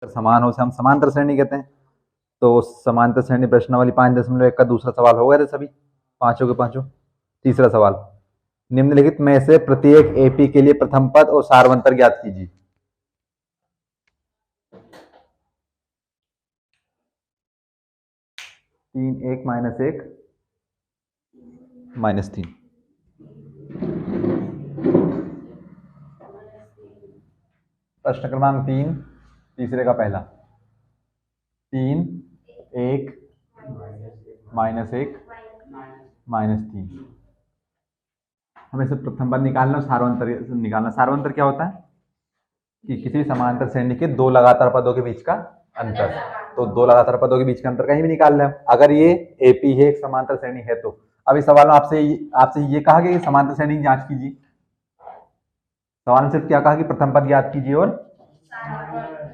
समान हो उसे हम समांतर श्रेणी कहते हैं। तो समांतर श्रेणी प्रश्नावली 5.1 का दूसरा सवाल हो गया थे सभी पांचों के पांचों। तीसरा सवाल, निम्नलिखित में से प्रत्येक एपी के लिए प्रथम पद और सार्वंतर ज्ञात कीजिए। 3 1 -1 -3। प्रश्न क्रमांक 3 तीसरे का पहला, 3 1 -1 -3। हमें से प्रथम पद निकालना और सार्वंतर निकालना। सार्वंतर क्या होता है कि किसी समांतर श्रेणी के दो लगातार पदों के बीच का अंतर। तो दो लगातार पदों के बीच का अंतर कहीं भी निकाल लें अगर ये एपी है, एक समांतर श्रेणी है तो। अब इस सवाल में आपसे ये कहा गया कि समांतर श्रेणी की जांच कीजिए। सवाल में सिर्फ क्या कहा कि प्रथम पद ज्ञात कीजिए और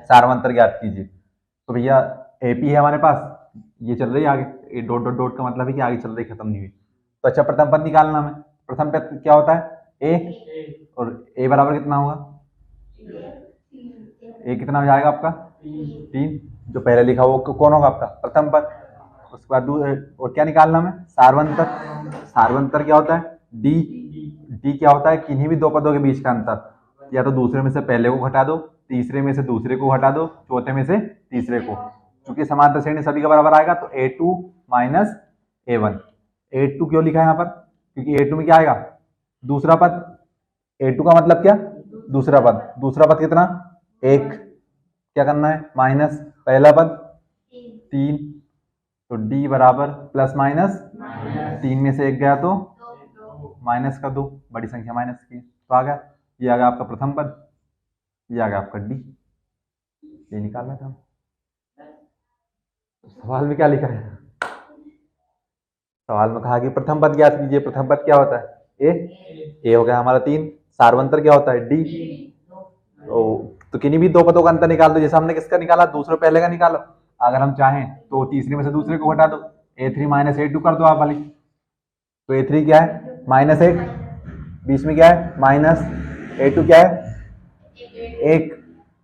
सार्वंतर ज्ञात कीजिए। तो भैया एपी है हमारे पास, ये चल रही है आगे, ये डॉट डॉट डॉट का मतलब है कि आगे चल रही, खत्म नहीं हुई। तो अच्छा, प्रथम पद निकालना हमें। प्रथम पद क्या होता है? ए। और ए बराबर कितना होगा? ए कितना हो जाएगा आपका? 3। जो पहले लिखा वो कौन होगा आपका? प्रथम पद। उसके बाद और क्या निकालना हमें? सार्वंतर। सार्वंतर क्या होता है? डी। डी क्या होता है? किन्हीं भी दो पदों के बीच का अंतर। या तो दूसरे में से पहले को घटा दो, तीसरे में से दूसरे को घटा दो, चौथे में से तीसरे को। क्योंकि समांतर श्रेणी सभी का बराबर आएगा तो A2 माइनस A1। A2 क्यों लिखा है यहाँ पर? क्योंकि A2 में क्या आएगा? दूसरा पद। A2 का मतलब क्या? दूसरा पद। दूसरा पद कितना? 1। क्या करना है? माइनस पहला पद 3। तो डी बराबर प्लस माइनस 3 में से 1 गया तो माइनस का 2, बड़ी संख्या माइनस की। तो आ गया, ये आ गया आपका प्रथम पद, ये आ गया आपका डी। ये निकालना था। सवाल में क्या लिखा है? सवाल में कहा कि प्रथम पद ज्ञात कीजिए। प्रथम पद क्या होता है? ए हो गया हमारा 3। सार्वंतर क्या होता है? डी। तो किन्हीं भी दो पदों का अंतर निकाल दो। जैसे हमने किसका निकाला? दूसरे पहले का निकालो। अगर हम चाहें तो तीसरे में से दूसरे को घटा दो, A3 माइनस A2 कर दो आप वाली। तो A3 क्या है? -1। बीच में क्या है? माइनस। A2 क्या है? 1।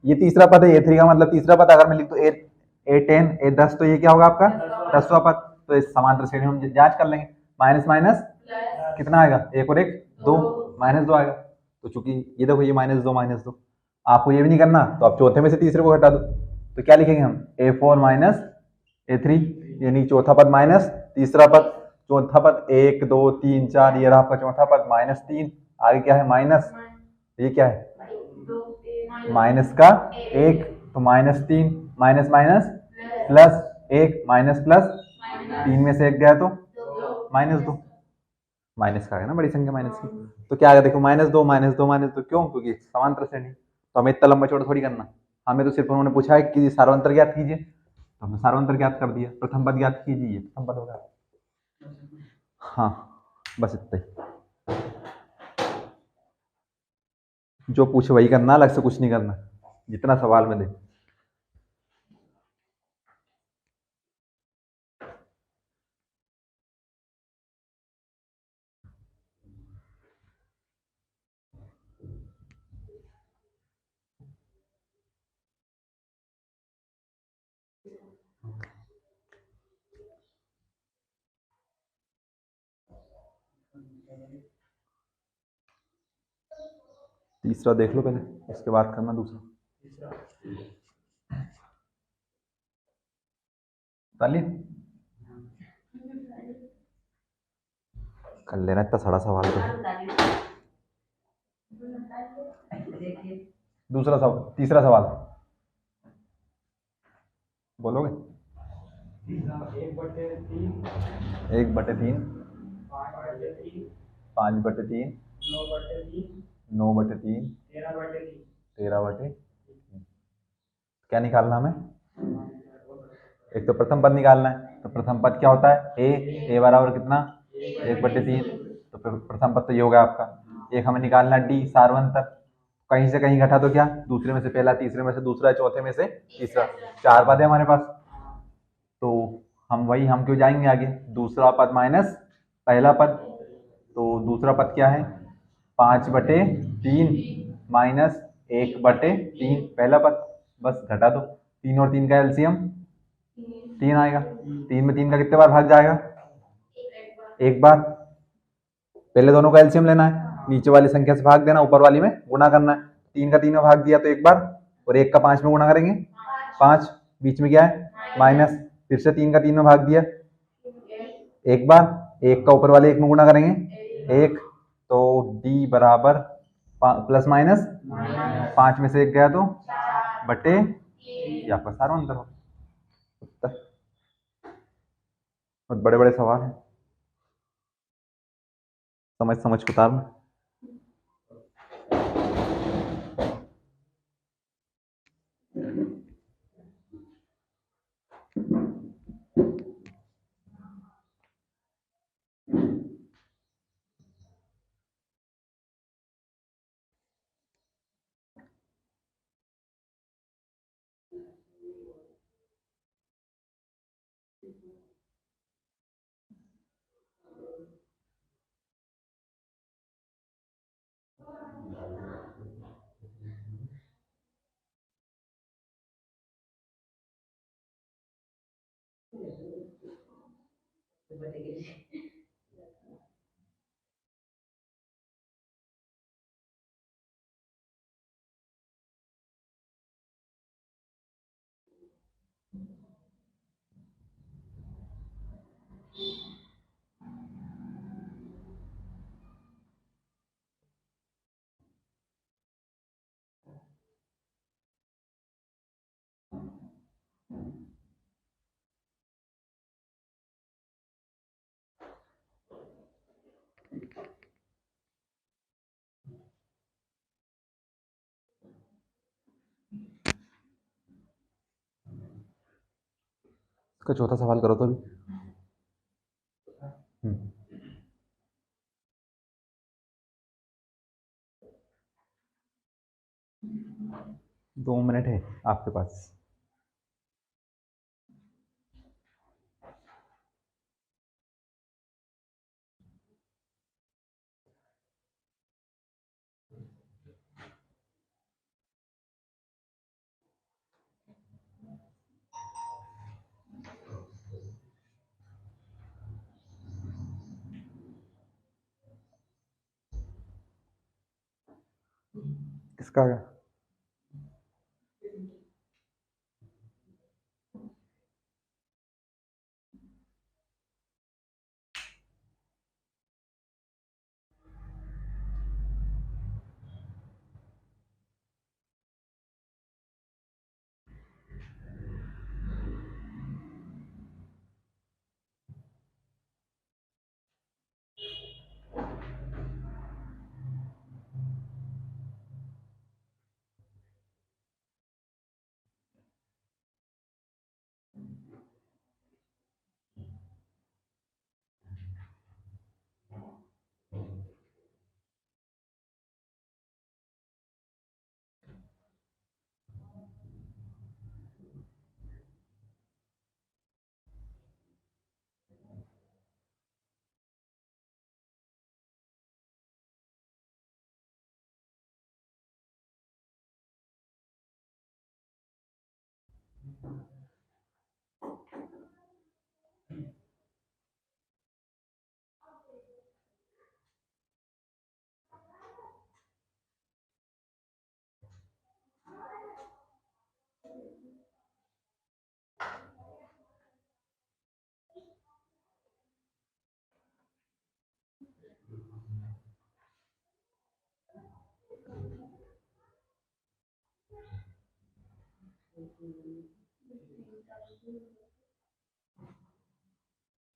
ये तीसरा पद है, A3 का मतलब तीसरा पद। अगर मैं लिख दू A10 A10 तो ये क्या होगा आपका? 10वां पद। तो इस समांतर श्रेणी हम जांच कर लेंगे। माइनस माइनस कितना आएगा? 1 और 1 2, -2 आएगा। तो चूंकि ये देखो ये -2 आपको ये भी नहीं करना तो आप चौथे में से तीसरे को घटा दो। तो क्या लिखेंगे हम? A4 माइनस A3, यानी चौथा पद माइनस तीसरा पद। चौथा पद 1 2 3 4, ये रहा आपका चौथा पद -3। आगे क्या है? माइनस। ये क्या है? माइनस का 1। तो -3 minus minus plus 1 minus plus 3 में से 1 गया तो -2। माइनस का है ना, बड़ी संख्या माइनस की। तो क्या आएगा? देखो -2 -2 -2। क्यों? क्योंकि समांतर श्रेणी। तो हमें इतना लंबा चौड़ा थोड़ी करना, हमें तो सिर्फ उन्होंने पूछा है कि सार्वंतर ज्ञात कीजिए, तो हमने सार्वंतर ज्ञात कर दिया। प्रथम पद ज्ञात कीजिए, प्रथम पद होगा। हाँ, बस इतना ही। जो पूछे वही करना, अलग से कुछ नहीं करना, जितना सवाल में दे। तीसरा देख लो पहले, उसके बाद करना दूसरा। ताली कर लेना, इतना सारा सवाल तो है। दूसरा सवाल, तीसरा सवाल बोलोगे? 1/3 5/3 9/3 13/3। क्या निकालना हमें? एक तो प्रथम पद निकालना है। तो प्रथम पद क्या होता है? ए बराबर कितना? 1/3। तो फिर प्रथम पद तो ये होगा आपका। एक हमें निकालना है डी, सार्वंतर। कहीं से कहीं घटा तो क्या? दूसरे में से पहला, तीसरे में से दूसरा, चौथे में से तीसरा। 4 पद है हमारे पास। तो हम क्यों जाएंगे आगे? दूसरा पद माइनस पहला पद। तो दूसरा पद क्या है? 5/3 माइनस 1/3 पहला पद। बस घटा दो। 3 और 3 का एलसीएम 3 आएगा। 3 में 3 का कितने बार भाग जाएगा? एक बार। पहले दोनों का एलसीएम लेना है, नीचे वाली संख्या से भाग देना, ऊपर वाली में गुणा करना है। 3 का 3 में भाग दिया तो एक बार, और 1 का 5 में गुणा करेंगे 5, बीच में क्या है माइनस, फिर से 3 का 3 में भाग दिया एक बार, 1 का ऊपर वाले 1 में गुणा करेंगे 1, तो डी बराबर प्लस माइनस 5 में से 1 गया तो बटे, ये आपका सारा अंतर हो। बहुत बड़े बड़े सवाल हैं, समझ समझ के उतारना। इसका चौथा सवाल करो तो अभी। 2 मिनट है आपके पास। किसका है?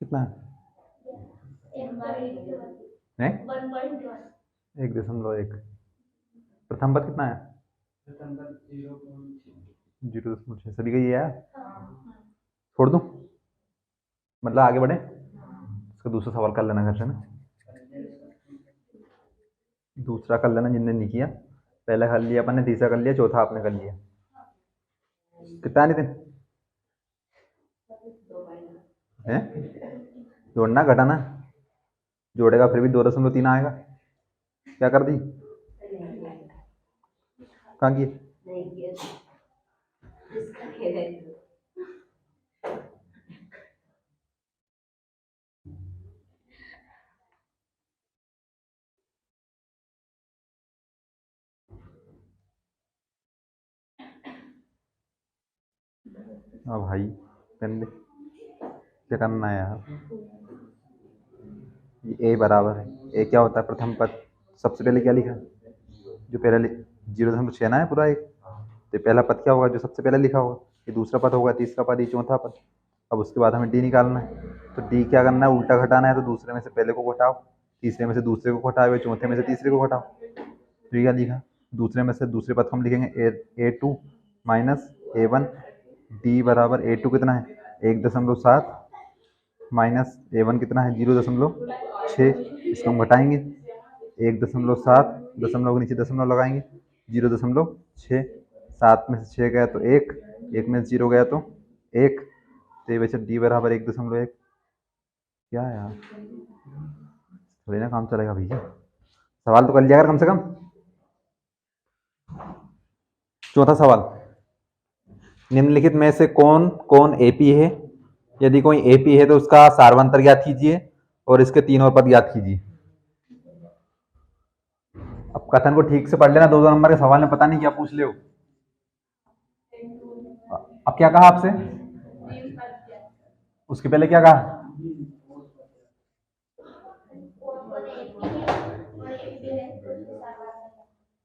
कितना है? 1.1। प्रथम पद कितना है? 0.6। सभी का ये है। छोड़ दूं, मतलब आगे बढ़े? इसका दूसरा सवाल कर लेना घर से ना, दूसरा कर लेना जिनने नहीं किया। पहला कर लिया अपन ने, तीसरा कर लिया, चौथा आपने कर लिया। कितना है नितिन? है जोड़ना घटाना? जोड़ेगा फिर भी 2.3 आएगा। क्या कर दी? कहाँ की? अब भाई पेन ले, क्या करना है यार। ये ए बराबर है, ए क्या होता है प्रथम पद। सबसे पहले क्या लिखा, जो पहले 0.6 ना है पूरा एक, तो पहला पद क्या होगा जो सबसे पहले लिखा होगा, ये दूसरा पद होगा, तीसरा पद, ये चौथा पद। अब उसके बाद हमें डी निकालना है, तो डी क्या करना है, उल्टा घटाना है, तो दूसरे में से पहले को घटाओ, तीसरे में से दूसरे को घटाओ, चौथे में से तीसरे को घटाओ। तो ये क्या लिखा, दूसरे में से दूसरे पद को हम लिखेंगे A2 माइनस A1, डी बराबर A2 कितना है 1.7 माइनस A1 कितना है 0.6, इसको हम घटाएंगे 1.7, दशमलव के नीचे दशमलव लगाएंगे 0.6, 7 में से 6 गया तो 1, 1 में से 0 गया तो 1, तो ये बचा डी बराबर 1.1। क्या यार, थोड़ी ना काम चलेगा भैया, सवाल तो कर लिया कर कम से कम। चौथा सवाल, निम्नलिखित में से कौन कौन एपी है, यदि कोई एपी है तो उसका सार्वंतर ज्ञात कीजिए और इसके तीन और पद ज्ञात कीजिए। अब कथन को ठीक से पढ़ लेना, 2 नंबर के सवाल में पता नहीं क्या पूछ ले हो। अब क्या कहा आपसे, उसके पहले क्या कहा,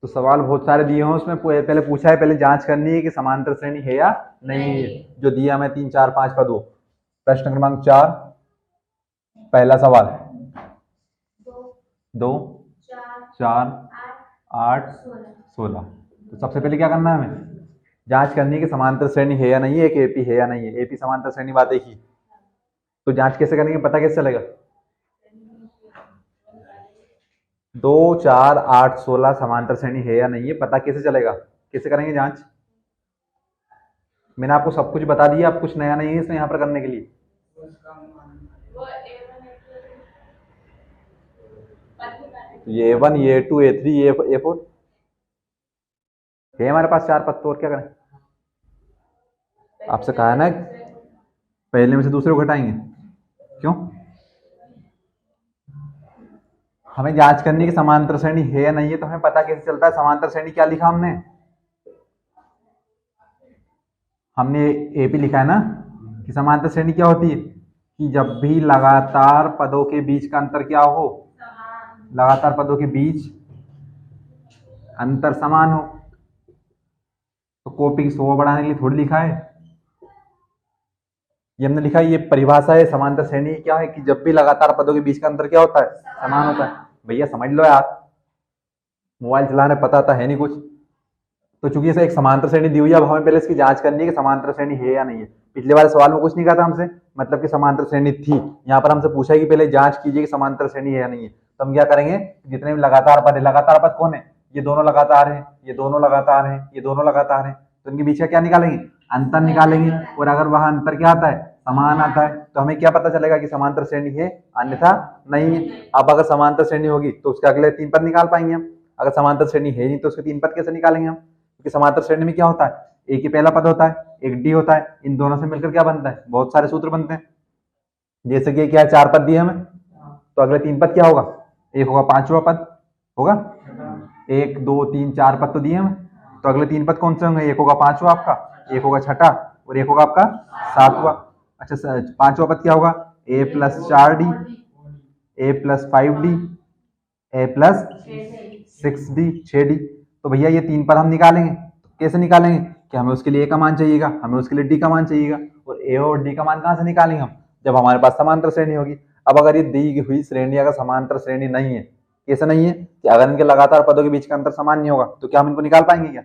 तो सवाल बहुत सारे दिए हैं उसमें, पहले पूछा है, पहले जांच करनी है कि समांतर श्रेणी है या नहीं है, जो दिया मैं 3 4 5 पदों। प्रश्न क्रमांक 4, पहला सवाल 2 4 8 16। तो सबसे पहले क्या करना है, हमें जांच करनी है कि समांतर श्रेणी है या नहीं है, एक एपी है या नहीं है। एपी समांतर श्रेणी बात एक ही, तो जांच कैसे करेंगे, पता कैसे चलेगा। 2 4 8 16 समांतर श्रेणी है या नहीं है, पता कैसे चलेगा, कैसे करेंगे जांच। मैंने आपको सब कुछ बता दिया, अब कुछ नया नहीं है इसमें यहाँ पर करने के लिए। ये A1 ये A2 A3 A4 है हमारे पास 4 पद, तो और क्या करें। आपसे कहा है ना पहले में से दूसरे को घटाएंगे, क्यों, हमें जांच करनी कि समांतर श्रेणी है या नहीं है, तो हमें पता कैसे चलता है। समांतर श्रेणी क्या लिखा हमने एपी लिखा है ना, कि समांतर श्रेणी क्या होती है, कि जब भी लगातार पदों के बीच का अंतर क्या हो, लगातार पदों के बीच अंतर समान हो। तो कॉपी की शोभा बढ़ाने के लिए थोड़ी लिखा है, ये हमने लिखा है, ये परिभाषा है। समांतर श्रेणी क्या है, कि जब भी लगातार पदों के बीच का अंतर क्या होता है, समान होता है। भैया समझ लो यार, मोबाइल चलाने पता था है नहीं कुछ। तो चूंकि इसे एक समांतर श्रेणी दी हुई है, अब हमें पहले इसकी जांच करनी है कि समांतर श्रेणी है या नहीं है। पिछले वाले सवाल में कुछ नहीं कहा था हमसे, मतलब कि समांतर श्रेणी थी। यहाँ पर हमसे पूछा है कि पहले जांच कीजिए कि समांतर श्रेणी है या नहीं है। तो हम क्या करेंगे, जितने भी लगातार पद है, लगातार पद कौन है, ये दोनों लगातार है, ये दोनों लगातार है, ये दोनों लगातार है, तो इनके बीच का क्या निकालेंगे, अंतर निकालेंगे। और अगर वहां अंतर क्या आता है, समान आता है, तो हमें क्या पता चलेगा कि समांतर श्रेणी है, अन्यथा नहीं है। अब अगर समांतर श्रेणी होगी तो उसके अगले 3 पद निकाल पाएंगे हम। अगर समांतर श्रेणी है नहीं तो उसके 3 पद कैसे निकालेंगे हम, क्योंकि समांतर श्रेणी में क्या होता है, एक ही पहला पद होता है, एक डी होता है, इन दोनों से मिलकर क्या बनता है, बहुत सारे सूत्र बनते हैं। जैसे कि क्या 4 पद दिए हमें, तो अगले 3 पद क्या होगा, एक होगा 5वां पद होगा, 1 2 3 4 पद तो दिए हमें, तो अगले 3 पद कौन से होंगे, एक होगा 5वां आपका, एक होगा छठा और एक होगा आपका 7वां। अच्छा 5वां पद क्या होगा, a + 4d, a + 5d, a + 6d, 6d। तो भैया ये 3 पद हम निकालेंगे, तो कैसे निकालेंगे, कि हमें उसके लिए a का मान चाहिएगा, हमें उसके लिए d का मान चाहिएगा, और a और d का मान कहाँ से निकालेंगे हम, जब हमारे पास समांतर श्रेणी होगी। अब अगर ये दी हुई श्रेणी अगर समांतर श्रेणी नहीं है, कैसे नहीं है, कि अगर इनके लगातार पदों के बीच का अंतर समान नहीं होगा, तो क्या हम इनको निकाल पाएंगे, क्या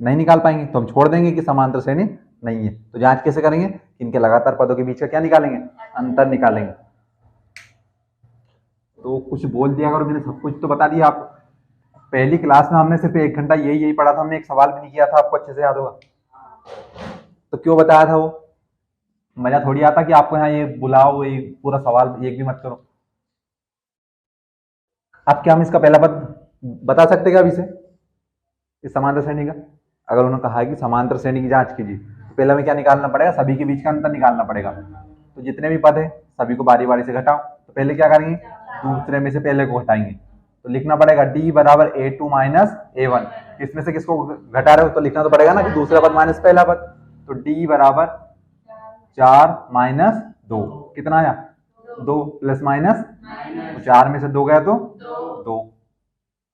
नहीं निकाल पाएंगे, तो हम छोड़ देंगे कि समांतर श्रेणी नहीं है। तो जांच कैसे करेंगे, इनके लगातार पदों के बीच का क्या निकालेंगे, अंतर निकालेंगे। तो कुछ बोल दिया अगर मैंने सब कुछ तो बता दिया आपको। पहली क्लास में हमने सिर्फ 1 घंटा यही पढ़ा था, हमने एक सवाल भी नहीं किया था, आपको अच्छे से याद होगा। तो क्यों बताया था वो, मजा थोड़ी आता कि आपको यहाँ ये बुलाओ, ये पूरा सवाल एक भी मत करो। अब क्या हम इसका पहला पद बता सकते क्या अभी से, इस समांतर श्रेणी का, अगर उन्होंने कहा है कि समांतर श्रेणी की जांच कीजिए, तो पहले हमें क्या निकालना पड़ेगा, सभी के बीच का अंतर निकालना पड़ेगा। तो जितने भी पद है सभी को बारी बारी से घटाओ। तो पहले क्या करेंगे, दूसरे में से पहले को घटाएंगे। तो लिखना पड़ेगा d बराबर a2 माइनस a1। इसमें से किसको घटा रहे हो, तो लिखना तो पड़ेगा ना कि दूसरा पद माइनस पहला पद। तो d बराबर 4 माइनस 2, कितना आया 2, प्लस माइनस, तो 4 में से 2 गया तो 2।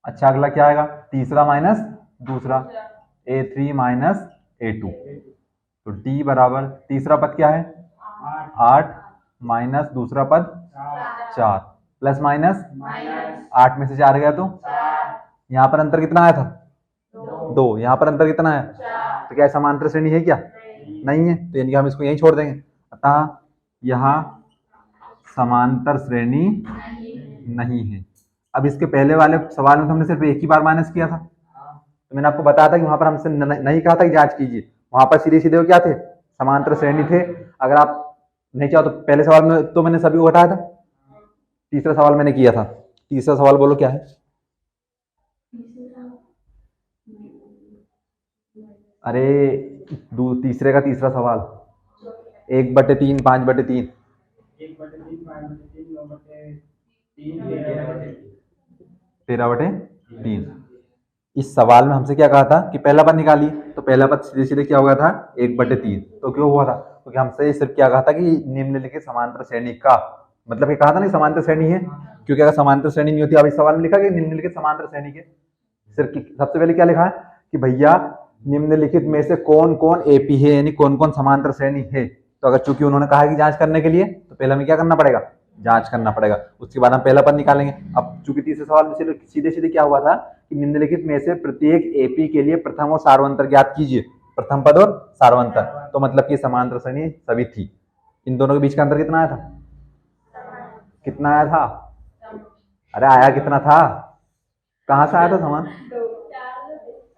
अच्छा अगला क्या आएगा, तीसरा माइनस दूसरा, a3 माइनस a2। तो d बराबर तीसरा पद क्या है 8 माइनस दूसरा पद 4, प्लस माइनस 8 में से 4 गया तो यहाँ पर अंतर कितना आया था 2, यहाँ पर अंतर कितना है, तो क्या समांतर श्रेणी है क्या, नहीं है, तो यानी कि हम इसको यहीं छोड़ देंगे। अतः यहाँ समांतर श्रेणी नहीं है। अब इसके पहले वाले सवाल में तो हमने सिर्फ एक ही बार माइनस किया था, तो मैंने आपको बताया था कि वहां पर हमसे नहीं कहा था कि जांच कीजिए, वहां पर सीधे सीधे क्या थे, समांतर श्रेणी थे। अगर आप नहीं चाहो तो पहले सवाल में तो मैंने सभी को घटाया था, तीसरा सवाल मैंने किया था। तीसरा सवाल बोलो क्या है, अरे तीसरे का तीसरा सवाल 1/3 5/3 13/3। इस सवाल में हमसे क्या कहा था कि पहला पद निकालिए, तो पहला पद सीधे सीधे क्या हुआ था 1/3। तो क्यों हुआ था, क्योंकि हमसे सिर्फ क्या कहा था कि निम्नलिखित समांतर श्रेणी का, मतलब ये कहा था ना समांतर श्रेणी है, क्योंकि अगर समांतर श्रेणी नहीं होती, अब इस सवाल में लिखा कि निम्नलिखित समांतर श्रेणी के, सिर्फ सबसे पहले क्या लिखा है कि भैया निम्नलिखित में से कौन कौन एपी है, यानी कौन कौन समांतर श्रेणी है। तो अगर चूंकि उन्होंने कहा है कि जांच करने के लिए, तो पहले हमें क्या करना पड़ेगा, जांच करना पड़ेगा, उसके बाद हम पहला पद निकालेंगे। अब चूंकि तीसरे सवाल में सीधे सीधे क्या हुआ था कि निम्नलिखित में से प्रत्येक एपी के लिए प्रथम और सार्वंतर ज्ञात कीजिए, प्रथम पद और सार्वंतर, तो मतलब कि समांतर श्रेणी सभी थी। इन दोनों के बीच का अंतर कितना आया था, कितना आया था, अरे आया कितना था, कहां से आया था समान,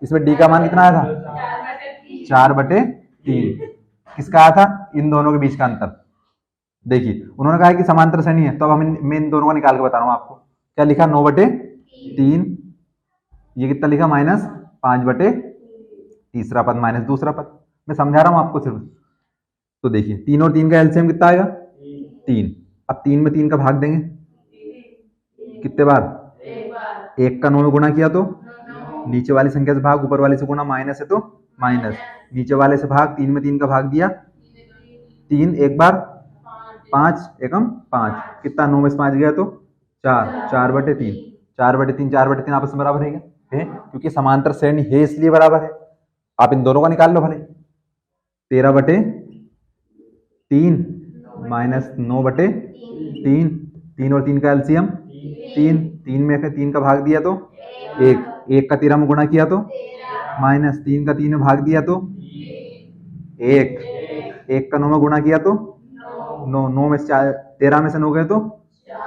इसमें डी का मान कितना आया था 4/3। किसका आया था, इन दोनों के बीच का अंतर। देखिए उन्होंने कहा है कि समांतर श्रेणी है, तो अब हम मैं इन दोनों को निकाल के बता रहा हूं आपको। क्या लिखा 9/3, ये कितना लिखा -5/तीसरा पद माइनस दूसरा पद। मैं समझा रहा हूं आपको सिर्फ। तो देखिए 3 और 3 का एलसीएम कितना आएगा 3। अब 3 में 3 का भाग देंगे, कितने बार, एक का 9 में गुणा किया तो नीचे वाली संख्या से भाग, ऊपर वाले से गुणा, माइनस है तो माइनस, नीचे वाले से भाग, 3 में 3 का भाग दिया, 3 एक बार 5 एकम 5, कितना 9 में से 5 गया तो 4, 4/3, 4/3, 4/3 आपस में बराबर है क्या है, क्योंकि समांतर श्रेणी है इसलिए बराबर है। आप इन दोनों का निकाल लो भले, 13/3 माइनस 9/3, 3 और 3 का एलसीएम 3, 3 में से 3 का भाग दिया तो एक का 13 में गुणा किया तो माइनस 3 का 3 में भाग दिया तो एक का 9 में गुणा किया तो 9, 9 में से 13 में से 9 गए तो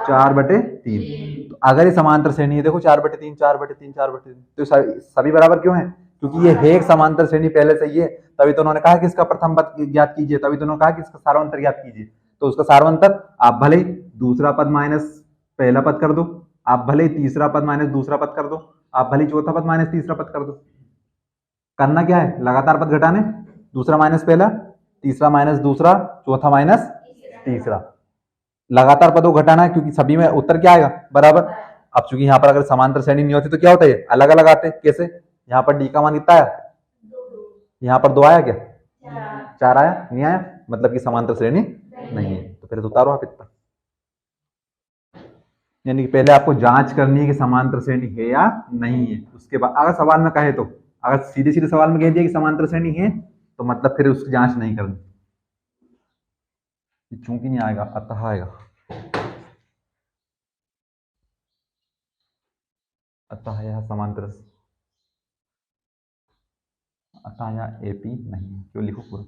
4/3। तो अगर ये समांतर श्रेणी है, देखो 4/3 4/3 4/3, तो सभी बराबर क्यों है, क्योंकि ये है एक समांतर श्रेणी पहले से ही है। तभी तो उन्होंने कहा कि इसका प्रथम पद ज्ञात कीजिए, तभी तो उन्होंने कहा कि इसका सार्वंतर ज्ञात कीजिए। तो उसका सार्वंतर आप भले ही दूसरा पद माइनस पहला पद कर दो, आप भले ही तीसरा पद माइनस दूसरा पद कर दो, आप भले ही चौथा पद माइनस तीसरा पद कर दो। करना क्या है, लगातार पद घटाने, दूसरा माइनस पहला, तीसरा माइनस दूसरा, चौथा माइनस तीसरा, लगातार पदों को घटाना है, क्योंकि सभी में उत्तर क्या आएगा बराबर। अब चूंकि यहाँ पर अगर समांतर श्रेणी नहीं होती तो क्या होता है, अलग अलग आते, कैसे, यहाँ पर डी का मान कितना आया, यहाँ पर 2 आया क्या, 4 आया, नहीं आया, मतलब कि समांतर श्रेणी नहीं है। तो पहले तो उतारो आप इतना, यानी कि पहले आपको जांच करनी है कि समांतर श्रेणी है या नहीं है, उसके बाद अगर सवाल में कहे तो, अगर सीधे सीधे सवाल में कह दिया कि समांतर श्रेणी है, तो मतलब फिर उसकी जांच नहीं करनी, चूंकि नहीं आएगा अतः आएगा, अतः यह समांतर, अतः यहाँ एपी नहीं है, क्यों लिखो पूरा।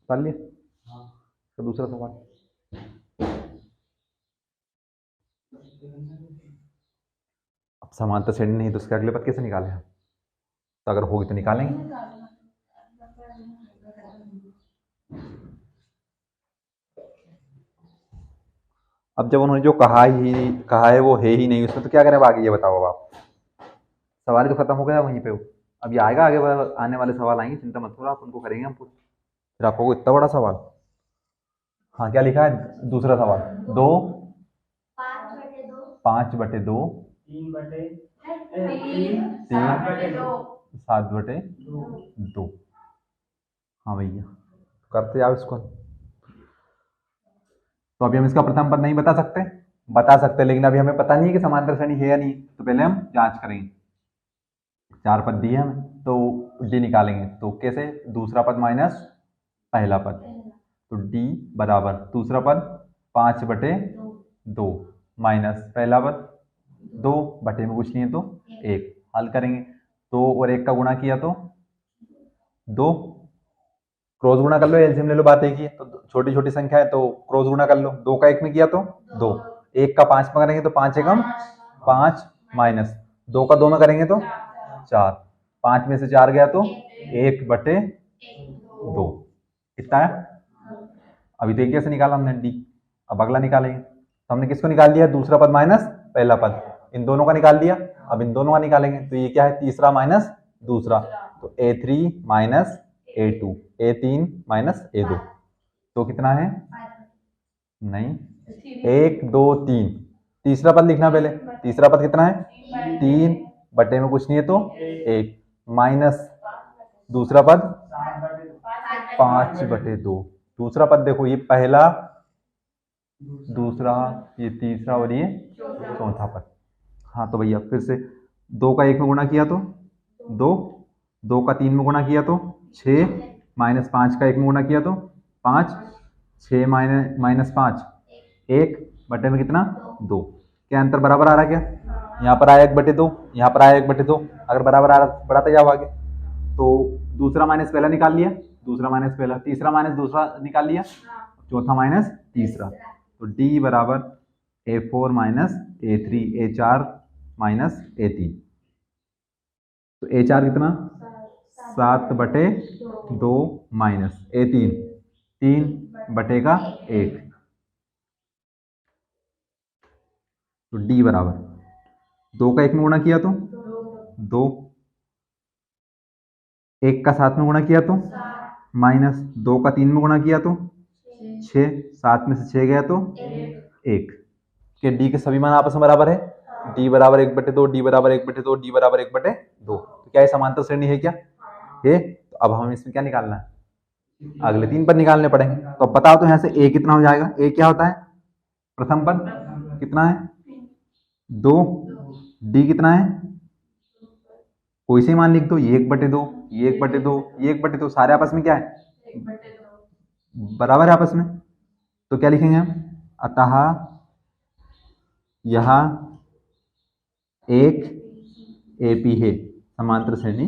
कर लिया। तो दूसरा सवाल, अब समांतर श्रेणी नहीं तो उसके अगले पद कैसे निकालें हम? तो अगर होगी तो निकालेंगे। अब जब उन्होंने जो कहा है वो है ही नहीं उसमें, तो क्या करें अब आगे, ये बताओ अब आप। सवाल तो खत्म हो गया वहीं पे। अब ये आएगा आगे आने वाले सवाल आएंगे, चिंता मत करो आप, उनको करेंगे हम पूछ। फिर आपको इतना बड़ा सवाल। हाँ क्या लिखा है दूसरा सवाल? 2 5/2 7/2। हाँ भैया करते जाओ इसको। तो अभी हम इसका प्रथम पद नहीं बता सकते? बता सकते, लेकिन अभी हमें पता नहीं है कि समांतर श्रेणी है या नहीं, तो पहले हम जांच करेंगे। 4 पद दिए हमें तो डी निकालेंगे, तो कैसे? दूसरा पद माइनस पहला पद, तो डी बराबर दूसरा पद 5/2 माइनस पहला पद 2 बटे में कुछ नहीं है तो 1। हल करेंगे, 2 और 1 का गुणा किया तो 2, क्रॉस गुणा कर लो, एलसीएम ले लो, बात एक ही है। तो छोटी छोटी संख्या है तो क्रॉस गुणा कर लो, 2 का 1 में किया तो 2, 1 का 5 में करेंगे तो 5 एकम 5 माइनस 2 का 2 में करेंगे तो 4, 5 में से 4 गया तो 1/2। कितना है? अभी तो एक जैसे निकाला हमने डी, अब अगला निकालेंगे। तो हमने किसको निकाल लिया? दूसरा पद माइनस पहला पद, इन दोनों का निकाल लिया। अब इन दोनों का निकालेंगे, तो ये क्या है? तीसरा माइनस दूसरा, तो A3 minus A2, A3 minus A2, तो कितना है? नहीं, 1 2 3। तीसरा पद लिखना पहले, तीसरा पद कितना है? 3 बटे में कुछ नहीं है तो 1 माइनस दूसरा पद 5/2। दूसरा पद देखो, ये पहला, दूसरा, ये तीसरा और ये चौथा पद। हाँ तो भैया फिर से 2 का 1 में गुणा किया तो 2, 2 का 3 में गुणा किया तो 6 माइनस 5 का 1 में गुणा किया तो 5, 6 माइनस 5 1 बटे में कितना? 2। क्या अंतर बराबर आ रहा है क्या? यहाँ पर आया 1/2, यहाँ पर आया 1/2, अगर बराबर आ रहा बढ़ाते जाओ आगे। तो दूसरा माइनस पहला निकाल लिया, दूसरा माइनस पहला, तीसरा माइनस दूसरा निकाल लिया, चौथा माइनस तीसरा, तो डी बराबर A4 minus A3, A4 minus A3। तो A4 कितना? 7/2 माइनस A3 3/1, तो डी बराबर 2 का 1 में गुणा किया तो 2, 1 का 7 में गुणा किया तो माइनस 2 का 3 में गुणा किया तो 6, 7 में से 6 गया तो 1। के डी के सभी मान आपस में बराबर है, डी बराबर 1/2, डी बराबर 1/2, डी बराबर 1/2। तो क्या ये समांतर श्रेणी है क्या? है। तो अब हमें इसमें क्या निकालना है? अगले 3 पद निकालने पड़ेंगे। तो अब बताओ तो यहाँ से ए कितना हो जाएगा? ए क्या होता है? प्रथम पद कितना है? 2। डी कितना है? कोई से मान लिख दो, ये 1/2, ये 1/2, ये 1/2, सारे आपस में क्या है? बराबर है आपस में। तो क्या लिखेंगे हम? अतः यह एक एपी है, समांतर श्रेणी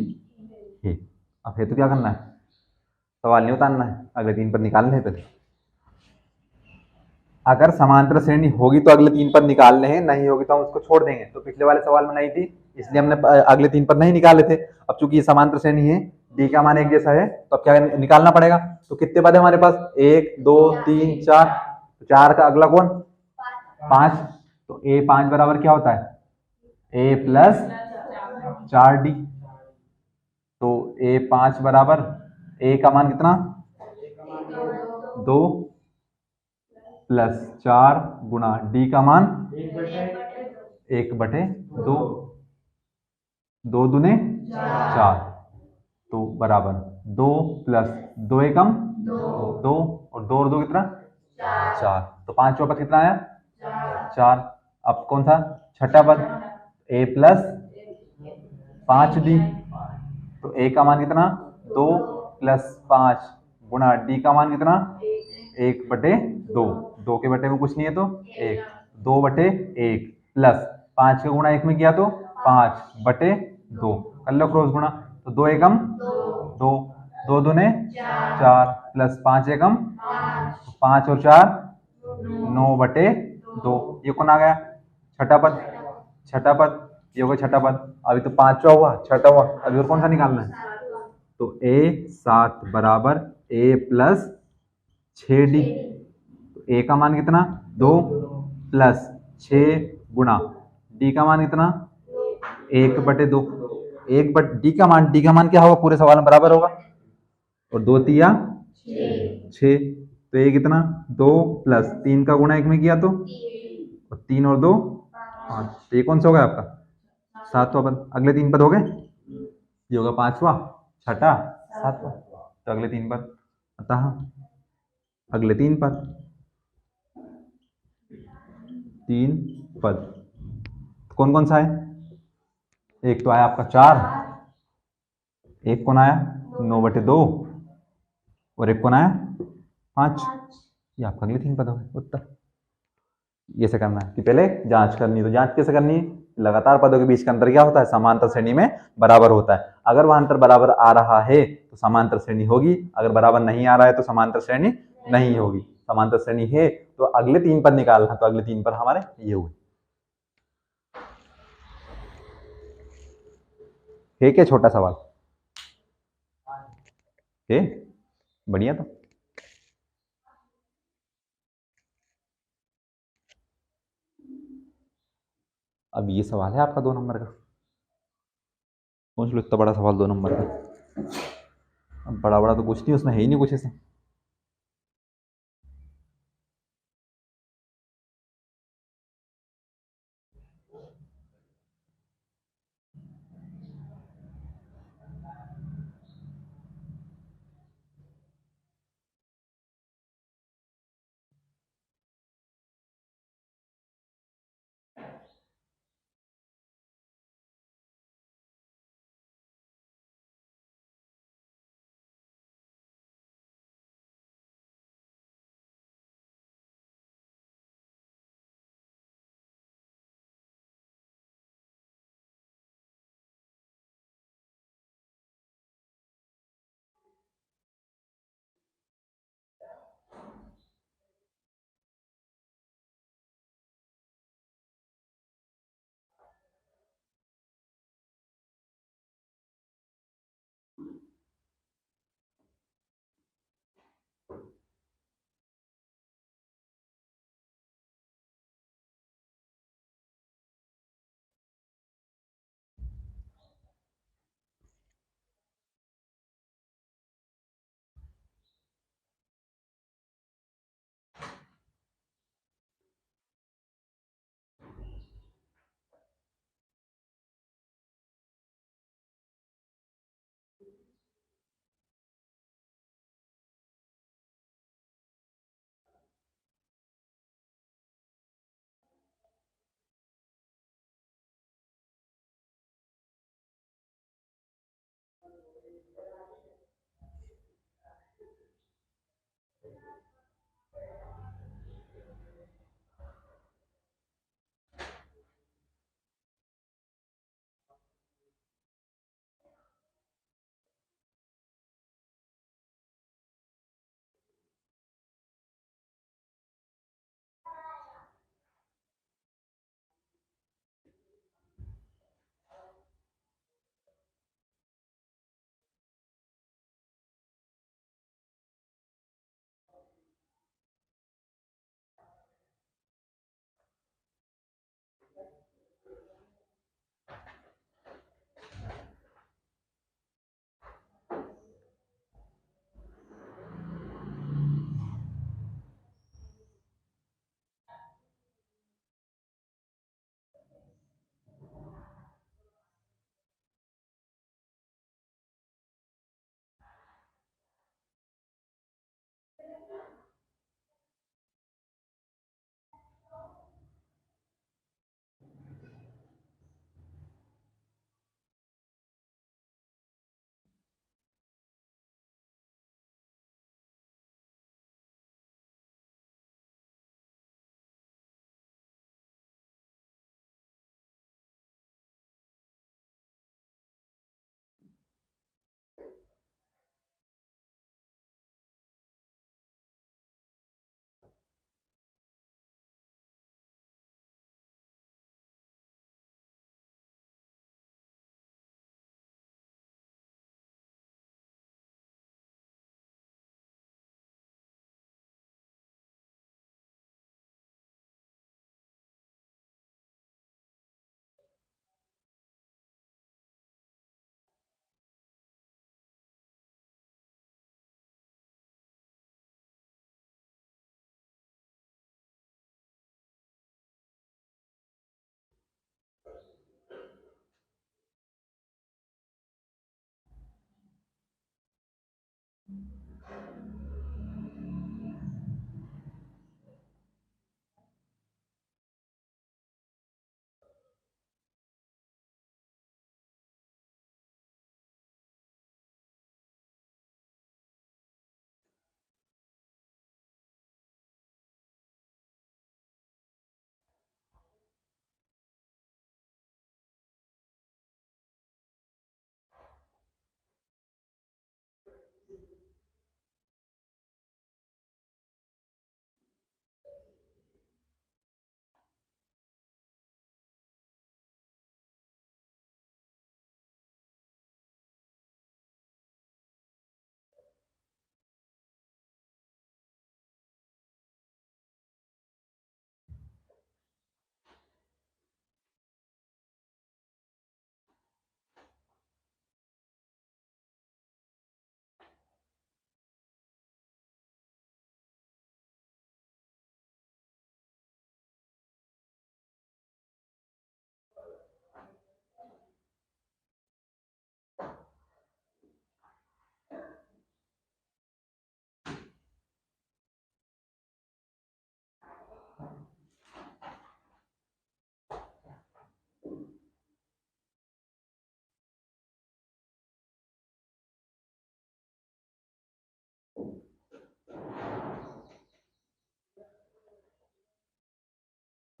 है। अब है तो क्या करना है? सवाल नहीं उतारना है, अगले 3 पद निकालने हैं पहले। अगर समांतर श्रेणी होगी तो अगले 3 पद निकालने हैं, नहीं होगी तो हम उसको छोड़ देंगे। तो पिछले वाले सवाल में नहीं थी, इसलिए हमने अगले 3 पद नहीं निकाले थे। अब चूंकि ये समांतर श्रेणी है, डी का मान एक जैसा है, तो अब क्या निकालना पड़ेगा? तो कितने पद है हमारे पास? 1 2 3 4, 4 का अगला कौन? 5। तो A5 बराबर क्या होता है? A plus 4D। तो A5 बराबर A का मान कितना? 2 प्लस 4 गुणा डी का मान 1/2, 2 दूने 4, तो बराबर 2 प्लस 2 एकम 2, और 2 और 2 कितना? 4। तो 5वां पद कितना आया? 4। अब कौन सा? छठा पद? A plus 5D। तो ए का मान कितना 2 प्लस 5 गुणा डी का मान कितना 1/2। 2 के बटे में कुछ नहीं है तो 1, 2/1 प्लस 5 का गुणा 1 में किया तो 5/2। कर लो क्रॉस गुणा, तो 2 एकम 2, 2 दूने 4 प्लस 5 एकम 5 और 4 9/2। ये कौन आ गया छठा पद। छठा पद ये होगा छठा पद। अभी तो पांचवा हुआ, छठा हुआ, अभी और कौन सा निकालना है। तो ए 7 बराबर ए प्लस 6d। तो ए का मान कितना 2 प्लस 6 गुणा डी का मान कितना 1/2। डी का मान क्या होगा पूरे सवाल में बराबर होगा, और 2 तिया 6। तो ये कितना 2 प्लस 3 का गुणा 1 में किया तो, और 3 और 2 5। तो ये कौन सा हो गया आपका सातवां पद। अगले 3 पद हो गए, ये होगा पांचवा, छठा, सातवां। तो अगले 3 पद, अतः अगले 3 पद, 3 पद कौन कौन सा है। एक तो आया आपका 4, एक कौन आया 9/2, और एक कौन आया 5। ये आपका अगले 3 पद हो गए उत्तर। ये से करना है कि पहले जांच करनी है। तो जांच कैसे करनी है, लगातार पदों के बीच का अंतर क्या होता है समांतर श्रेणी में बराबर होता है। अगर वह अंतर बराबर आ रहा है तो समांतर श्रेणी होगी, अगर बराबर नहीं आ रहा है तो समांतर श्रेणी नहीं होगी। समांतर श्रेणी है तो अगले 3 पद निकालना, तो अगले 3 पद हमारे ये हुए। है क्या छोटा सवाल, है बढ़िया। तो अब ये सवाल है आपका 2 नंबर का, सोच लो इतना बड़ा सवाल 2 नंबर का। अब बड़ा बड़ा तो कुछ नहीं, उसमें है ही नहीं कुछ ऐसा।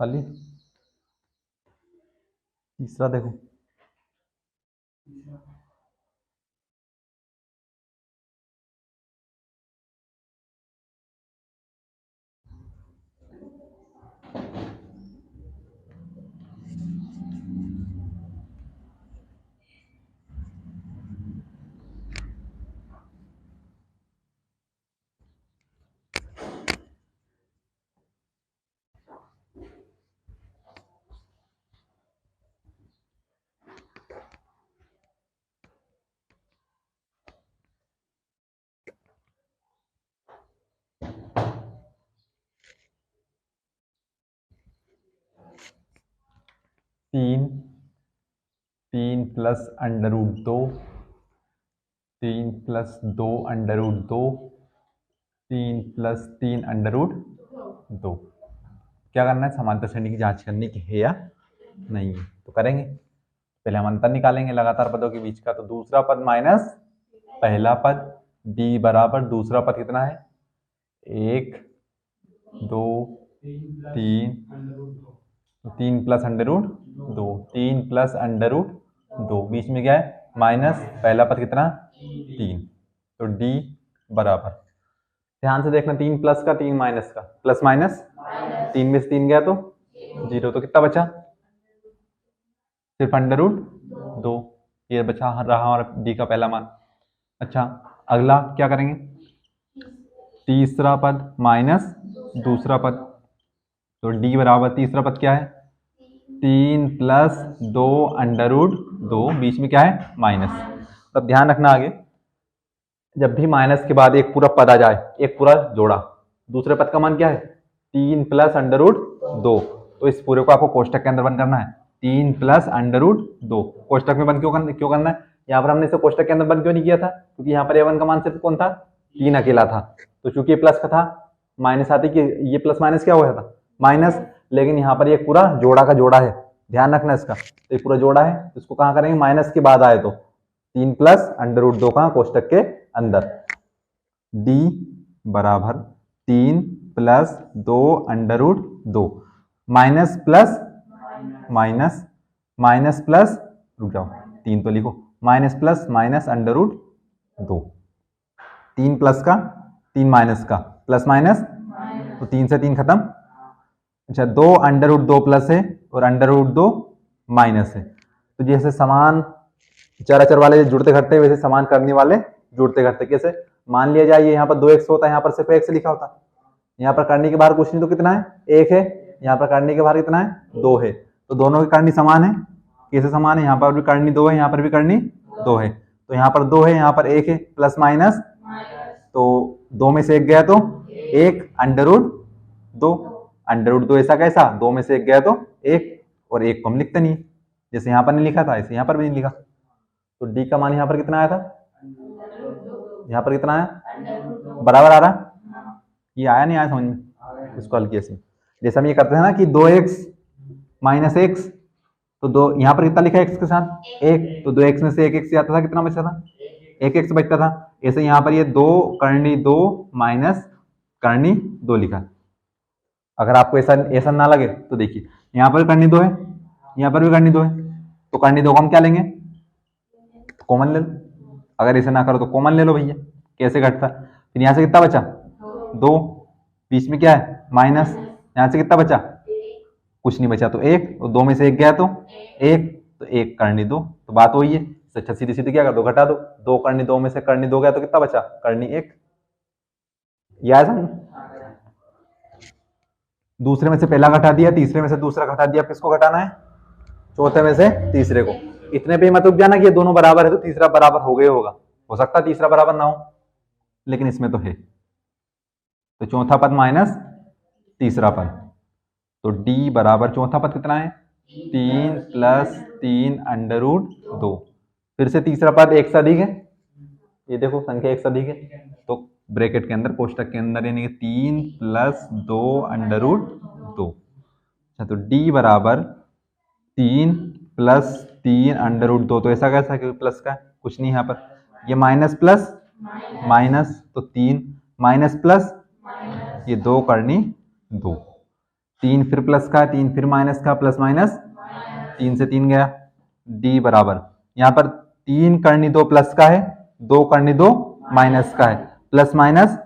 खाली तीसरा देखो, तीन, तीन प्लस अंडर रूट दो, तीन प्लस दो अंडर रूट दो, तीन प्लस तीन अंडर रूट दो। क्या करना है? समांतर श्रेणी की जांच करनी की है या नहीं है, तो करेंगे। पहले हम अंतर निकालेंगे लगातार पदों के बीच का, तो दूसरा पद माइनस पहला पद, डी बराबर दूसरा पद कितना है? एक, दो, तीन, तो तीन प्लस अंडर रूट दो, तीन प्लस अंडर रूट दो, बीच में क्या है? माइनस पहला पद कितना? तीन, तो डी बराबर, ध्यान से देखना, तीन प्लस का तीन माइनस का, प्लस माइनस तीन में से तीन गया तो जीरो, तो कितना बचा? सिर्फ अंडर रूट दो, ये बचा रहा हमारा डी का पहला मान। अच्छा, अगला क्या करेंगे? तीसरा पद माइनस दूसरा पद, तो डी बराबर तीसरा पद क्या है? तीन प्लस दो अंडर रूट दो, बीच में क्या है? माइनस। तब ध्यान रखना आगे, जब भी माइनस के बाद एक पूरा पद आ जाए, एक पूरा जोड़ा, दूसरे पद का मान क्या है? तीन प्लस अंडर रूट दो, तो इस पूरे को आपको कोष्टक के अंदर बंद करना है। तीन प्लस अंडर रूट दो कोष्टक में बंद क्यों करना है? यहाँ पर हमने इसे कोष्टक के अंदर बंद क्यों नहीं किया था? क्योंकि यहाँ पर ए वन का मान सिर्फ कौन था? तीन अकेला था, तो चूंकि प्लस का था, माइनस आती कि ये प्लस माइनस क्या हुआ था? माइनस, लेकिन यहाँ पर ये पूरा जोड़ा का जोड़ा है, ध्यान रखना इसका, तो ये पूरा जोड़ा है, इसको कहाँ करेंगे? माइनस के बाद आए तो तीन प्लस अंडर रूट दो कहाँ? कोष्टक के अंदर। डी बराबर तीन प्लस दो अंडर रूट दो, minus plus minus, minus plus, रुक जाओ, तीन तो लिखो, minus plus minus under root दो, तीन प्लस का तीन माइनस का, प्लस माइनस, तो तीन से तीन खत्म। अच्छा, दो अंडर रूट दो प्लस है और अंडर रूट दो माइनस है, तो जैसे समान चर अचर वाले जुड़ते घटते वैसे समान करने वाले जुड़ते घटते। कैसे? मान लिया जाए ये यहाँ पर दो एक्स होता है, यहाँ पर सिर्फ एक्स लिखा होता, यहाँ पर करने के बाहर कुछ नहीं तो कितना है? एक है, यहाँ पर करने के बाहर कितना है? दो है, तो दोनों की करनी समान है। कैसे समान है? यहाँ पर भी करनी दो है, यहाँ पर भी करनी दो है, तो यहाँ पर दो है, यहाँ पर एक है, प्लस माइनस, तो दो में से एक गया तो एक, अंडर रूट दो, अंडर रूट दो ऐसा कैसा? दो में से एक गया तो एक, और एक को हम लिखते नहीं, जैसे यहाँ पर नहीं लिखा था ऐसे यहाँ पर भी नहीं लिखा, तो डी का मान यहाँ पर कितना आया था? यहाँ पर कितना है बराबर आ रहा, ये आया नहीं आया समझ में, इसको हल किया इसमें। जैसे हम ये करते हैं ना कि 2x माइनस एक्स, तो दो यहाँ पर कितना लिखा है एक्स के साथ एक, तो 2x में से एक एक्स जाता था, कितना बचता था एक एक्स बचता था। ऐसे यहाँ पर ये 2 करनी 2 माइनस करनी 2 लिखा। अगर आपको ऐसा ऐसा ना लगे तो देखिए यहाँ पर करनी 2 है, यहाँ पर भी करनी 2 है, तो करनी 2 को हम क्या लेंगे कॉमन ले लो। अगर इसे ना करो तो कॉमन ले लो भैया, कैसे घटता। फिर यहाँ से कितना बचा 2, बीच में क्या है माइनस, यहाँ से कितना बचा कुछ नहीं बचा तो एक, और 2 में से एक गया तो एक, तो एक करनी 2, तो बात वही है। अच्छा सीधी सीधी क्या कर दो घटा दो, 2 करनी 2 में से करनी 2 गया तो कितना बचा करनी 1। यह समझ, दूसरे में से पहला घटा दिया, तीसरे में से दूसरा घटा दिया, किसको घटाना है चौथे में से तीसरे को। इतने पे मत रुक जाना कि ये दोनों बराबर है तो तीसरा बराबर हो गया होगा, हो सकता है तीसरा बराबर ना हो, लेकिन इसमें तो है। तो चौथा पद माइनस तीसरा पद, तो d बराबर चौथा पद कितना है 3 प्लस 3 अंडर रूट 2। फिर से तीसरा पद एक से अधिक है, ये देखो संख्या एक से अधिक है, तो ब्रैकेट के अंदर कोष्टक के अंदर यानी कि 3 प्लस 2 अंडर रूट 2। अच्छा तो d बराबर 3 प्लस 3 अंडर रूट 2, तो ऐसा कैसा क्योंकि प्लस का कुछ नहीं यहाँ पर, ये माइनस प्लस माइनस, तो 3 माइनस प्लस, ये 2 करनी 2, 3 फिर प्लस का 3 फिर माइनस का प्लस माइनस 3 से 3 गया, d बराबर यहाँ पर 3 करनी 2 प्लस का है, 2 करनी 2 माइनस का है, प्लस माइनस,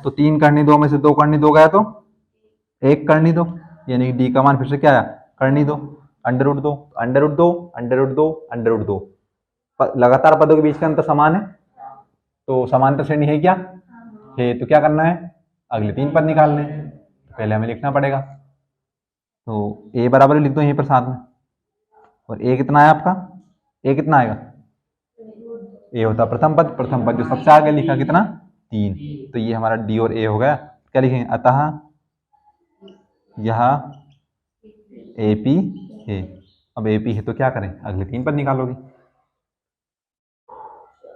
तो 3 करनी 2 में से 2 करनी 2 गया तो 1 करनी 2, यानी डी का मान फिर से क्या आया करनी 2 under root 2 under root 2 under root 2 under root 2। लगातार पदों के बीच का अंतर समान है, तो समांतर श्रेणी है क्या है, तो क्या करना है अगले 3 पद निकालने हैं, पहले हमें लिखना पड़ेगा। तो a बराबर लिख दो यहीं पर साथ में, और a कितना है आपका, a कितना आएगा a होता प्रथम पद, प्रथम पद जो सबसे आगे लिखा कितना 3, तो ये हमारा d और a हो गया। क्या लिखेंगे अतः यह AP है। अब AP है तो क्या करें अगले 3 पद निकालोगे,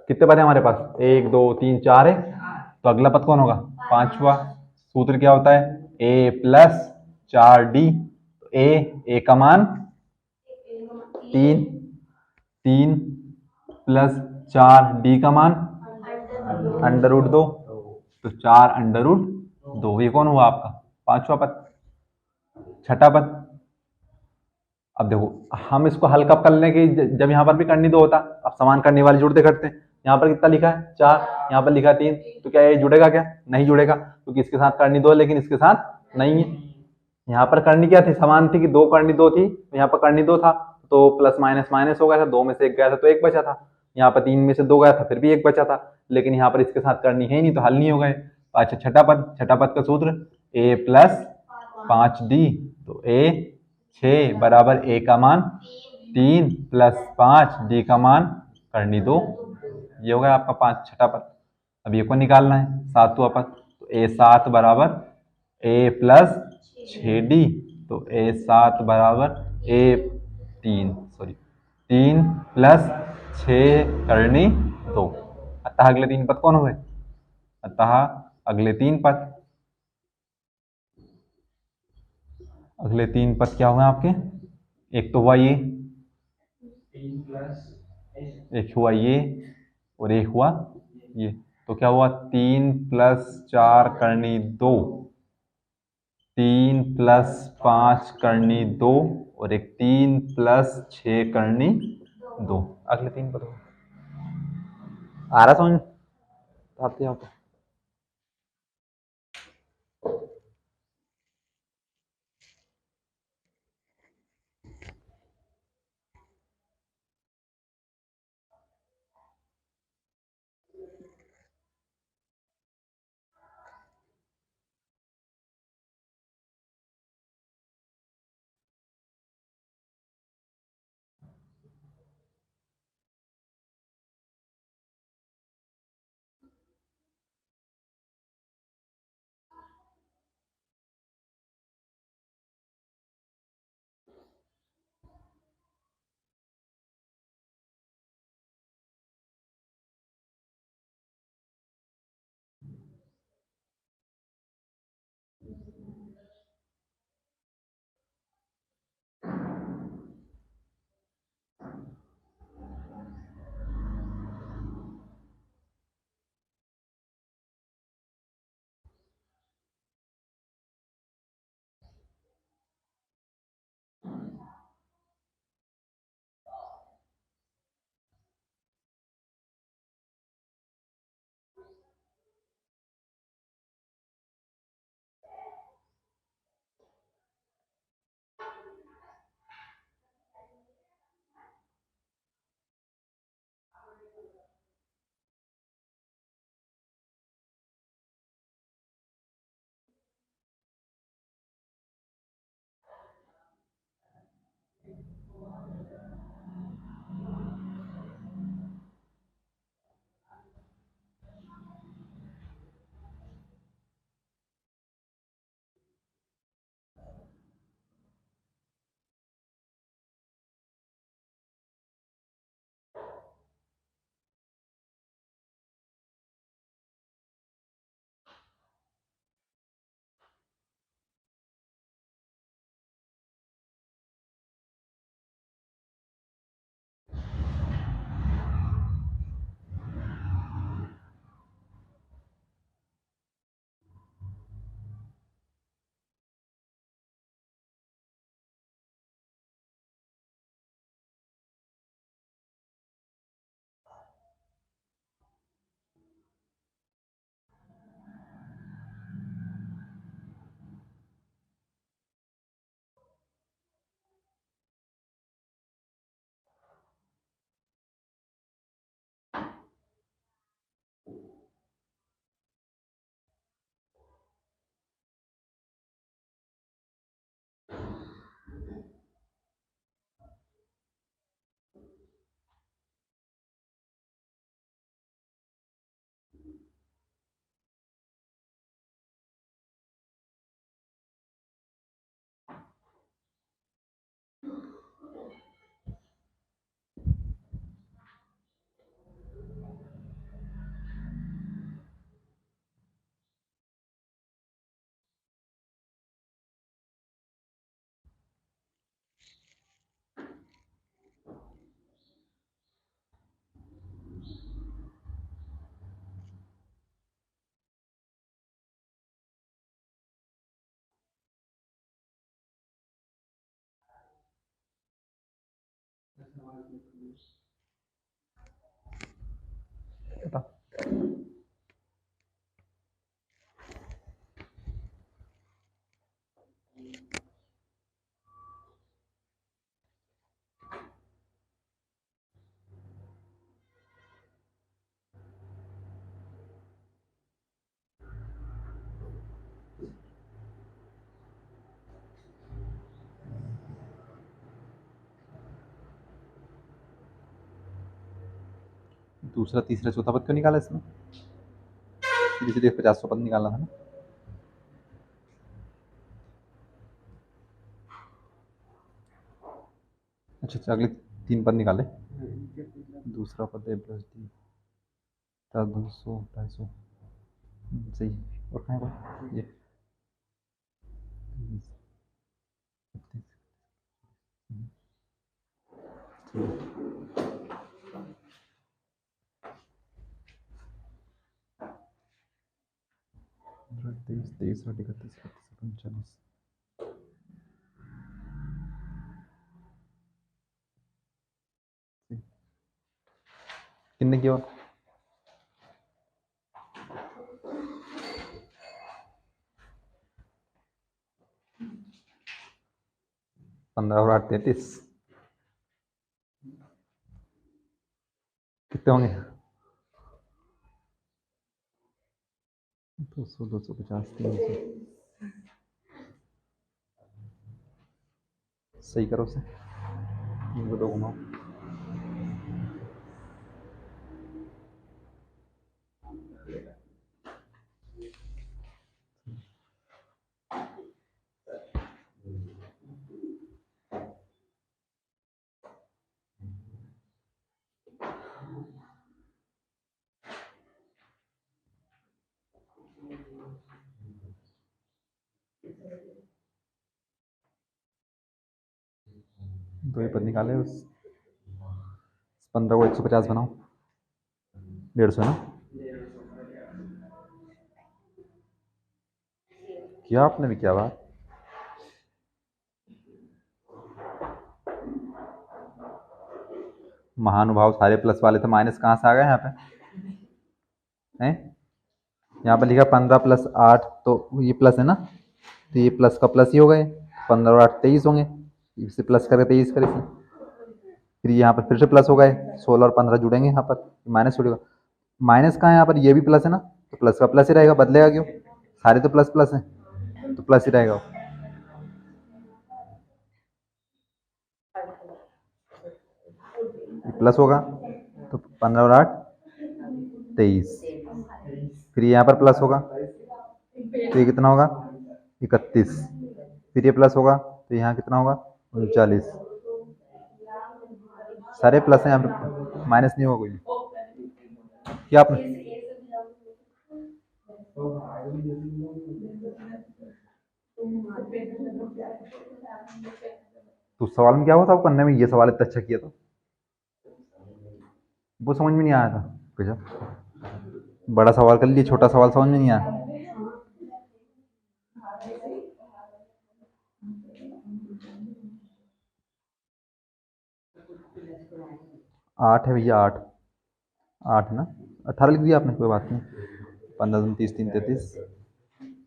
कितने पद है हमारे पास 1 2 3 4 है, तो अगला पद कौन होगा पांचवा। सूत्र क्या होता है a प्लस 4d, तो a का मान 3, 3 प्लस 4d का मान अंडर रूट 2, तो 4 अंडर रूट 2, ये कौन हुआ आपका पांचवा पद। छठा पद, अब देखो हम इसको हल कब कर लेंगे जब यहाँ पर भी करनी 2 होता, अब समान करने वाले जुड़ते घटते, यहाँ पर कितना लिखा है 4, यहाँ पर लिखा है 3, तो क्या ये जुड़ेगा क्या नहीं जुड़ेगा, क्योंकि इसके साथ करनी 2 है लेकिन इसके साथ नहीं है। यहाँ पर करनी क्या थी समान थी कि 2 करनी 2 थी, तो यहाँ पर करनी 2 था तो प्लस माइनस माइनस हो गया था, 2 में से 1 गया था तो 1 बचा था, यहाँ पर 3 में से 2 गया था फिर भी 1 बचा था, लेकिन यहाँ पर इसके साथ करनी है ही नहीं तो हल नहीं हो गए। अच्छा छठा पद का सूत्र a प्लस 5d, तो a 6 बराबर a का मान 3 प्लस 5 d का मान करनी 2, ये हो गया आपका छठा पद। अब ये को निकालना है सातवां पद, तो a 7 बराबर a प्लस 6d, तो a 7 बराबर a 3 प्लस 6 करनी 2। अतः अगले 3 पद कौन हुए, अतः अगले 3 पद, अगले 3 पद क्या हुए आपके, एक तो हुआ ये, एक हुआ ये और एक हुआ ये, तो क्या हुआ 3 प्लस 4 करनी 2, 3 प्लस 5 करनी 2 और एक 3 प्लस 6 करनी 2, अगले 3 पद आ रहा समझ आते हैं आपको। बता। दूसरा तीसरा चौथा पद क्यों निकाला इसमें? सीधे सीधे 50वां पद निकालना था ना। अच्छा अगले 3 पद निकाले। दूसरा पद ए प्लस डी 200 250 सही। और कहाँ है ये 23 31 31 39 कितने की और 15 और 8 33 कितने होंगे? 200 250 300 सही करो उसे। 3 को 2 घुमाओ। दो ही पद निकाले उस 15 को 150 बनाओ 150 ना। किया आपने भी क्या बात। महानुभाव सारे प्लस वाले थे, माइनस कहाँ से आ गए यहाँ पे हैं? यहाँ पर लिखा 15 + 8 तो ये प्लस है ना, तो ये प्लस का प्लस ही हो गए। 15 और 8 23 होंगे, इसे प्लस करके 23 करे थे। फिर यहाँ पर फिर से प्लस हो गए, 16 और 15 जुड़ेंगे, यहाँ पर माइनस जुड़ेगा। माइनस कहाँ है यहाँ पर, ये भी प्लस है ना, तो प्लस का प्लस ही रहेगा, बदलेगा क्यों, सारे तो प्लस प्लस हैं तो प्लस ही रहेगा। प्लस होगा तो 15 और 8 23, फिर यहाँ पर प्लस होगा तो ये कितना होगा 31, फिर ये प्लस होगा तो यहाँ कितना होगा 39। सारे प्लस हैं यहाँ पर, माइनस नहीं होगा कोई। क्या आपने तो सवाल में क्या हुआ था आपको करने में, ये सवाल इतना अच्छा किया था, वो समझ में नहीं आया था। कुछ बड़ा सवाल कर लिए, छोटा सवाल समझ में नहीं आया। 8 है भैया, 8 8 ना, 18 लिख दिया आपने, कोई बात नहीं। 15 दूनी 30 3 33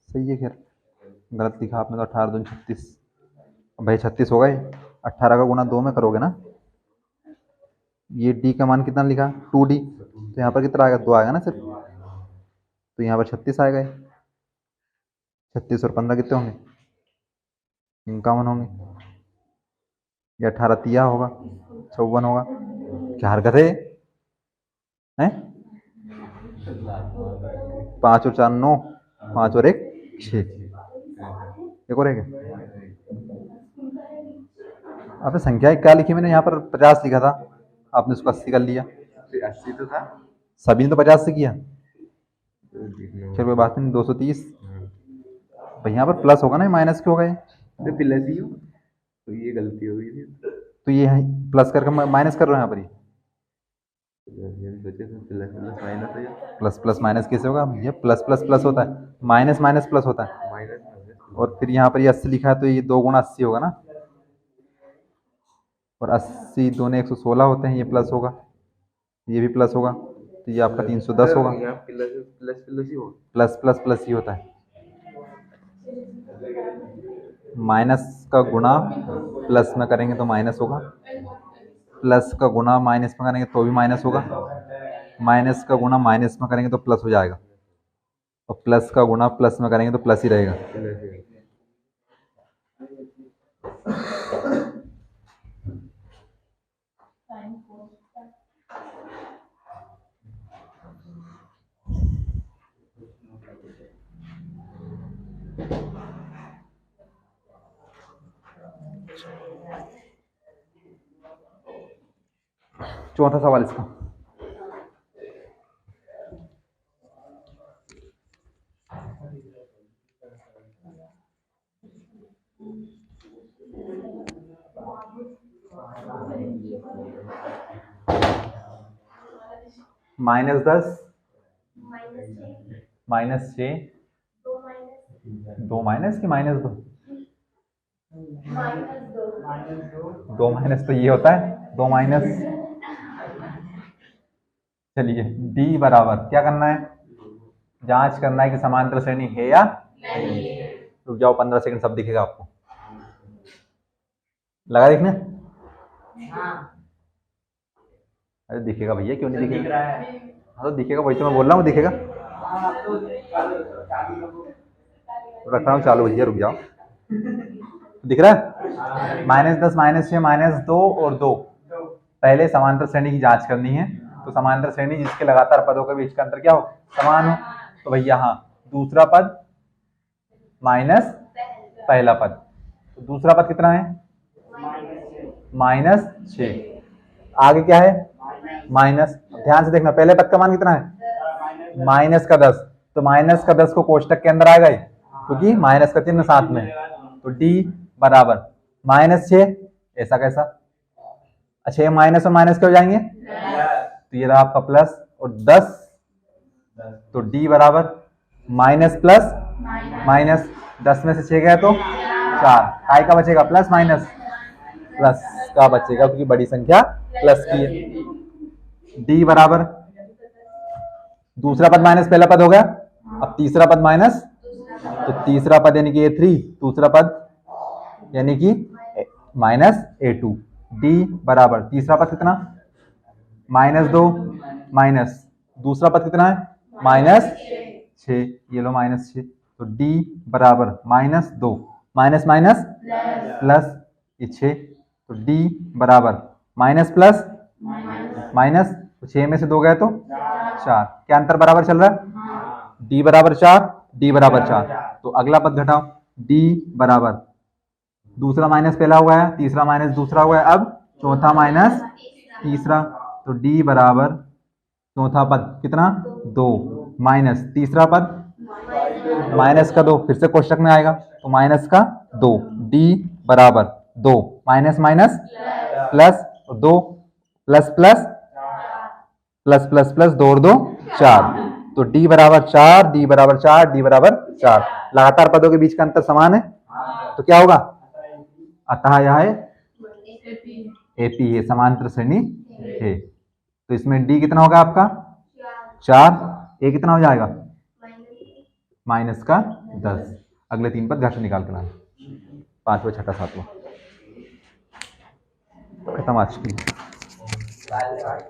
सही है। खैर गलत लिखा आपने तो, 18 दूनी 36 भाई 36 हो गए। 18 का गुना 2 में करोगे ना, ये डी का मान कितना लिखा 2D, तो यहाँ पर कितना आएगा 2 आएगा ना सिर्फ, तो यहाँ पर 36 आएगा। 36 और 15 कितने होंगे 51 होंगे, ये 18 तिया होगा 54 होगा। क्या हरकत है हैं? 5 और 4 9, 5 और 1 6, एक और है क्या? आपने संख्या क्या लिखी, मैंने यहाँ पर 50 लिखा था, आपने उसको 80 कर लिया। 80 तो था, सभी ने तो 50 से किया, फिर कोई बात नहीं। 230 भाई यहाँ पर प्लस होगा ना, माइनस क्यों हो गए, तो प्लस ही हो, तो ये गलती हो गई थी। तो ये प्लस करके माइनस कर रहे हो यहाँ पर, प्लस प्लस माइनस कैसे होगा, ये प्लस प्लस प्लस होता है, माइनस माइनस प्लस होता है। माइनस और फिर यहाँ पर ये 80 लिखा है तो ये 2 गुना 80 होगा ना, और 80 दोनों 116 होते हैं, ये प्लस होगा, ये भी प्लस होगा, तो ये आपका 310 होगा। यहाँ प्लस प्लस प्लस ही हो, प्लस प्लस प्लस ही होता है। माइनस का गुणा प्लस में करेंगे तो माइनस होगा, प्लस का गुणा माइनस में करेंगे तो भी माइनस होगा, माइनस का गुणा माइनस में करेंगे तो प्लस हो जाएगा, और प्लस का गुणा प्लस में करेंगे तो प्लस ही रहेगा। चौथा सवाल इसका, -10 -6 2 माइनस कि -2 2 माइनस तो ये होता है 2 माइनस। चलिए d बराबर क्या करना है, जांच करना है कि समांतर श्रेणी है या नहीं। रुक जाओ 15 सेकंड, सब दिखेगा आपको, लगा देखने। अरे दिखेगा भैया, क्यों नहीं दिखेगा? हाँ तो दिखेगा, वही तो मैं बोल रहा हूँ, दिखेगा। रख रहा हूँ चालू भैया, रुक जाओ। दिख रहा है? -10 -6 -2 और 2। पहले समांतर श्रेणी की जांच करनी है, तो समांतर श्रेणी जिसके लगातार पदों के बीच का अंतर क्या हो, समान हो। तो भैया हाँ, दूसरा पद माइनस पहला पद, तो दूसरा पद कितना है, -6। आगे क्या है, माइनस। ध्यान से देखना, पहले पद का मान कितना है, -10, तो -10 को कोष्टक के अंदर आएगा ही, क्योंकि माइनस का चिन्ह साथ में। तो d बराबर -6, ऐसा कैसा, अच्छा ये माइनस और माइनस क्या हो जाएंगे, तो ये रहा आपका प्लस और 10, तो d बराबर माइनस प्लस माइनस, 10 में से 6 गया तो 4, काय का बचेगा, प्लस माइनस प्लस का बचेगा, क्योंकि बड़ी संख्या प्लस की है। d बराबर दूसरा पद माइनस पहला पद हो गया, अब तीसरा पद माइनस, तो तीसरा पद यानी कि a3, दूसरा पद यानी कि -a2। d बराबर तीसरा पद कितना, -2 माइनस दूसरा पद कितना है, -6, ये लो -6, तो d बराबर -2 माइनस माइनस प्लस ये 6, तो d बराबर माइनस प्लस माइनस, तो 6 में से 2 गए तो 4, क्या अंतर बराबर चल रहा है, d बराबर 4, d बराबर 4। तो अगला पद घटाओ, d बराबर दूसरा माइनस पहला हुआ है, तीसरा माइनस दूसरा हुआ है, अब चौथा माइनस तीसरा, तो d बराबर चौथा पद कितना, 2 माइनस तीसरा पद माइनस का 2, फिर से कोष्टक में आएगा, तो माइनस का 2, d बराबर 2 minus minus plus 2 plus plus plus plus plus 2 और 2 4, तो d बराबर 4, d बराबर 4, d बराबर 4। लगातार पदों के बीच का अंतर समान है, तो क्या होगा, अतः यह है AP है, समांतर श्रेणी है। तो इसमें d कितना होगा आपका 4, a कितना हो जाएगा माइनस का 10। अगले 3 पद घर से निकाल के लाना, 5वां 6वां 7वां खत्म आज की।